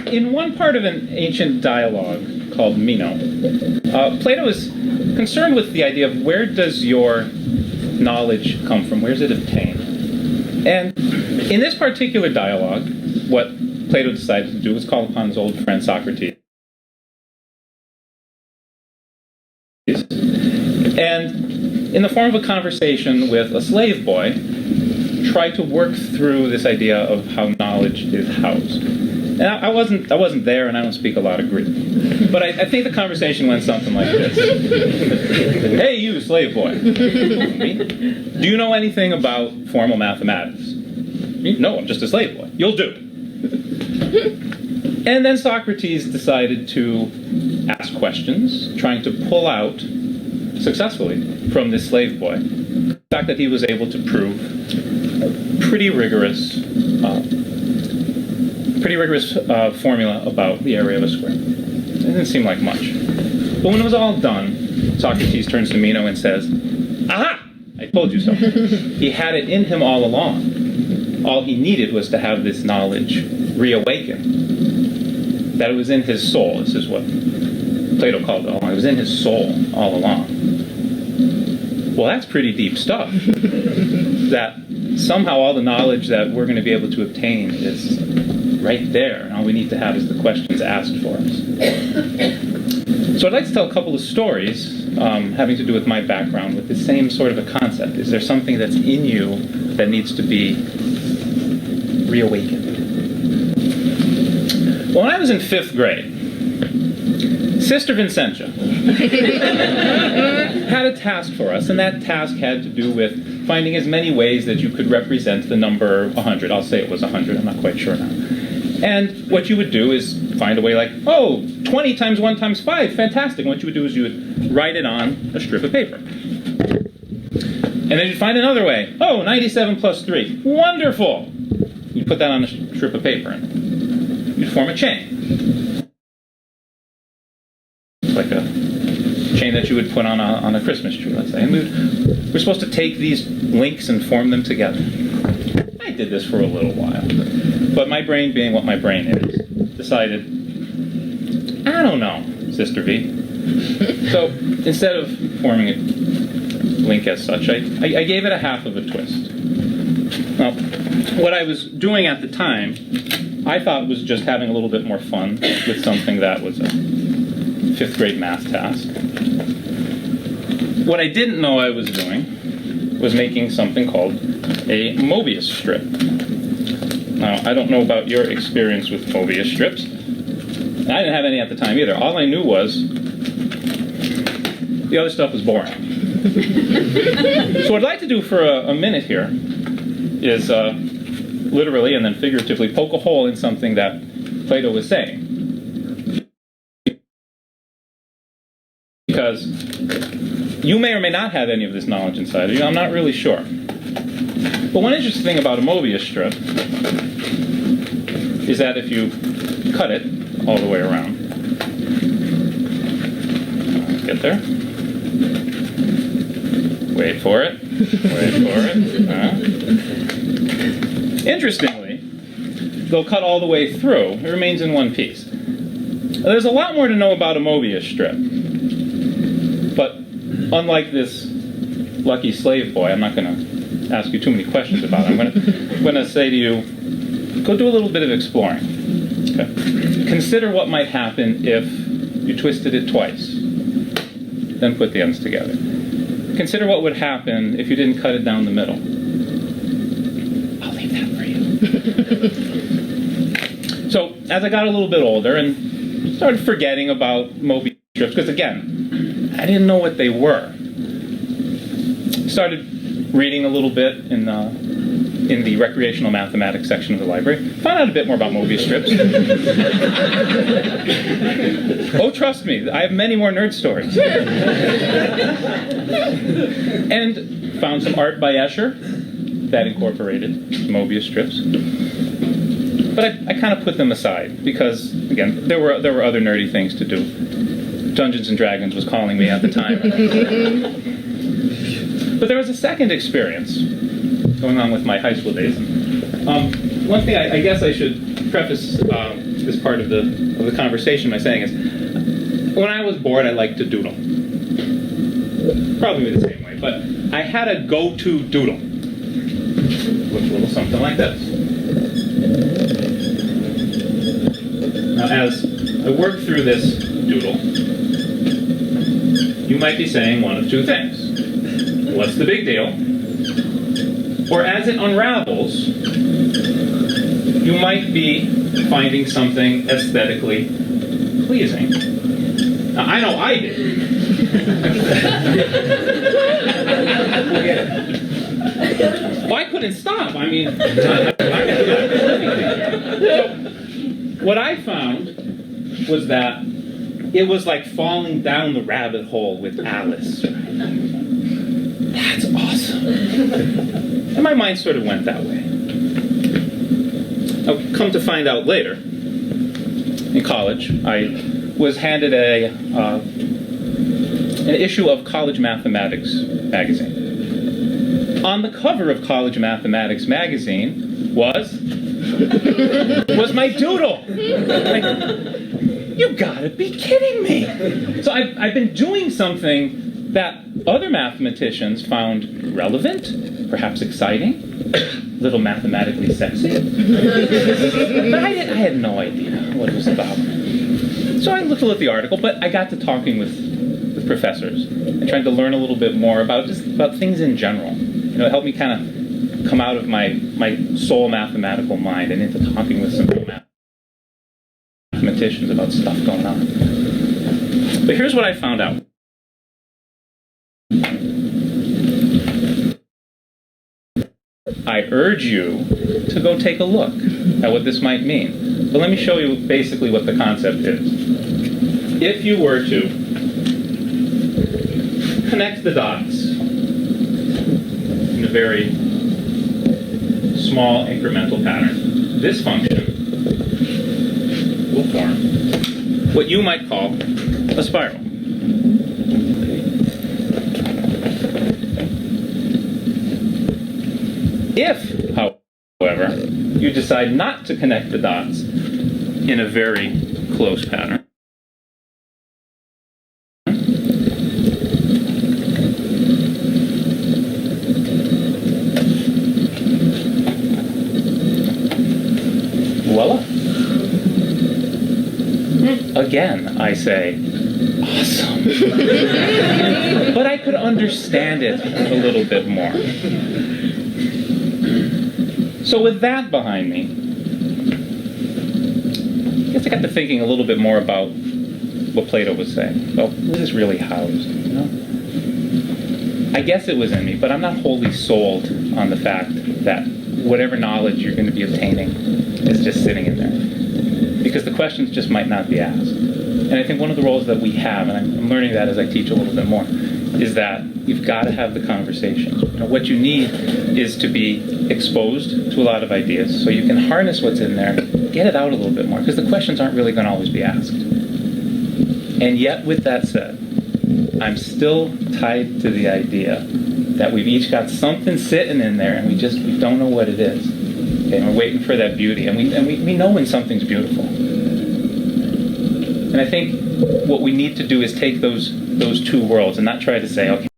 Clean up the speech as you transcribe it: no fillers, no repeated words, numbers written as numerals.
in one part of an ancient dialogue called Meno, Plato is concerned with the idea of where does your knowledge come from? Where is it obtained? And in this particular dialogue, what Plato decided to do was call upon his old friend Socrates. And in the form of a conversation with a slave boy, try to work through this idea of how knowledge is housed. And I wasn't there, and I don't speak a lot of Greek. But I think the conversation went something like this. Hey, you, slave boy. Do you know anything about formal mathematics? No, I'm just a slave boy. You'll do. And then Socrates decided to ask questions, trying to pull out, successfully, from this slave boy, the fact that he was able to prove a pretty rigorous formula about the area of a square. It didn't seem like much. But when it was all done, Socrates turns to Meno and says, "Aha! I told you so." He had it in him all along. All he needed was to have this knowledge reawakened. That it was in his soul. This is what Plato called it all along. It was in his soul all along. Well, that's pretty deep stuff. That somehow all the knowledge that we're going to be able to obtain is right there, and all we need to have is the questions asked for us. So I'd like to tell a couple of stories having to do with my background with the same sort of a concept. Is there something that's in you that needs to be reawakened? Well, when I was in 5th grade, Sister Vincentia had a task for us, and that task had to do with finding as many ways that you could represent the number 100. I'll say it was 100, I'm not quite sure now. And what you would do is find a way like, oh, 20 times 1 times 5, fantastic. And what you would do is you would write it on a strip of paper. And then you'd find another way. Oh, 97 plus 3, wonderful. You put that on a strip of paper, and you'd form a chain. Like a chain that you would put on a Christmas tree, let's say. And we're supposed to take these links and form them together. I did this for a little while. But my brain, being what my brain is, decided, I don't know, Sister V. So instead of forming a link as such, I gave it a half of a twist. Now, what I was doing at the time, I thought was just having a little bit more fun with something that was a 5th grade math task. What I didn't know I was doing was making something called a Mobius strip. Now, I don't know about your experience with Mobius strips. And I didn't have any at the time either. All I knew was the other stuff was boring. So what I'd like to do for a minute here is literally and then figuratively poke a hole in something that Plato was saying. Because you may or may not have any of this knowledge inside of you. I'm not really sure. But one interesting thing about a Mobius strip is that if you cut it all the way around, get there, wait for it, Interestingly, they'll cut all the way through. It remains in one piece. There's a lot more to know about a Mobius strip. But unlike this lucky slave boy, I'm not going to ask you too many questions about it. I'm going to say to you, go do a little bit of exploring. Okay. Consider what might happen if you twisted it twice, then put the ends together. Consider what would happen if you didn't cut it down the middle. I'll leave that for you. So, as I got a little bit older and started forgetting about Mobius strips, because again, I didn't know what they were. Started reading a little bit in the recreational mathematics section of the library. Found out a bit more about Mobius strips. Oh, trust me, I have many more nerd stories. And found some art by Escher that incorporated Mobius strips. But I kind of put them aside because, again, there were other nerdy things to do. Dungeons and Dragons was calling me at the time. But there was a second experience going on with my high school days. One thing I guess I should preface this part of the conversation by saying is, when I was bored, I liked to doodle. Probably the same way, but I had a go-to doodle. Looks a little something like this. Now, as I work through this doodle, you might be saying one of two things. What's the big deal? Or as it unravels, you might be finding something aesthetically pleasing. Now, I know I did. Well, I couldn't stop. I mean, so what I found was that it was like falling down the rabbit hole with Alice. That's awesome. And my mind sort of went that way. I'll come to find out later, in college, I was handed an issue of College Mathematics magazine. On the cover of College Mathematics magazine was my doodle. Like, you gotta be kidding me. So I've been doing something that other mathematicians found relevant, perhaps exciting, a little mathematically sexy. But I had no idea what it was about. So I looked at the article, but I got to talking with professors and trying to learn a little bit more about things in general. You know, it helped me kind of come out of my sole mathematical mind and into talking with some real mathematicians about stuff going on. But here's what I found out. I urge you to go take a look at what this might mean. But let me show you basically what the concept is. If you were to connect the dots in a very small incremental pattern, this function will form what you might call a spiral. If, however, you decide not to connect the dots in a very close pattern, voila. Again, I say, awesome. But I could understand it a little bit more. So with that behind me, I guess I got to thinking a little bit more about what Plato was saying. Well, where is this really housed? You know? I guess it was in me, but I'm not wholly sold on the fact that whatever knowledge you're going to be obtaining is just sitting in there. Because the questions just might not be asked. And I think one of the roles that we have, and I'm learning that as I teach a little bit more, is that you've got to have the conversations. You know, what you need is to be exposed to a lot of ideas so you can harness what's in there, get it out a little bit more, because the questions aren't really going to always be asked. And yet, with that said, I'm still tied to the idea that we've each got something sitting in there and we don't know what it is. Okay, and we're waiting for that beauty, and we know when something's beautiful. And I think what we need to do is take those two worlds and not try to say, okay,